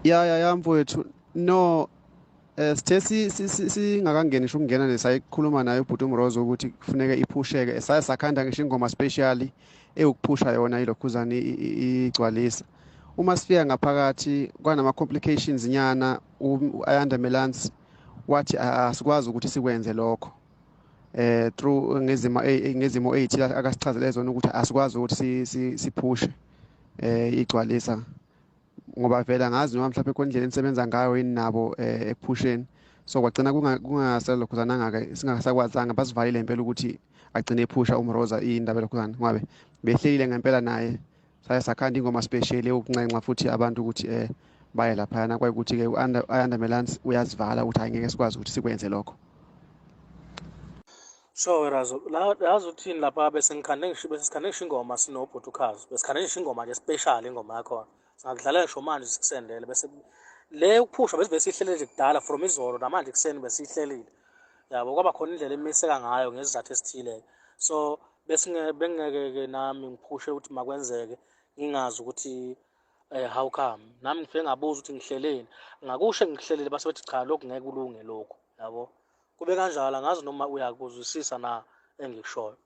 ya mfowethu no sithe singakangeni ngisho ukungena nesayikhuluma naye ubhuti uMrozo ukuthi kufuneka iphusheke saye sakhanda ngisho ingoma specially ewukuphusha yona ilokhuzana igcwalisa uma sifika ngaphakathi kwanama complications nyana uAyanda Melans wathi asikwazi ukuthi sikwenze lokho through ngezimo ezithile akasichazele zona ukuthi asikwazi ukuthi siphushe igcwalisa ngoba vela ngazi noma mhlawumbe kondlela enisebenza ngayo yini nabo ephusheni so kwagcina kungasela lokhuzana ngake singasakwazanga basivalile impela ukuthi agcine ephusha uMroza indaba lokhuzana ngabe behlelile ngempela naye saye sakhanda ingoma special yokuncenxa futhi abantu ukuthi baye lapha yana kwayikuthi ke uAyanda Melans uyazivala ukuthi angeke sikwazi ukuthi sikwenze lokho. So Razo, yazi uthini lapha besikhande ngisho ingoma sinobhuti uKhazi. Besikhande ngisho ingoma nje special ingoma yakho. Singadlala ngisho manje sikusendele bese le ukuphusha bese sihlelele nje kudala from izolo namanje kuseni besihlelile. Yabo kwaba khona indlela emiseka ngayo ngesizathu esithile. So bengeke ke nami ngiphushe ukuthi makwenzeke ngingazi ukuthi how come nami ngifike ngabuza ukuthi ngihleleni ngakusho ngihlelele base bethi cha lokho ngeke kulunge lokho yabo kube kanjalo angazi noma uyakuzwisisa na engikushoyo.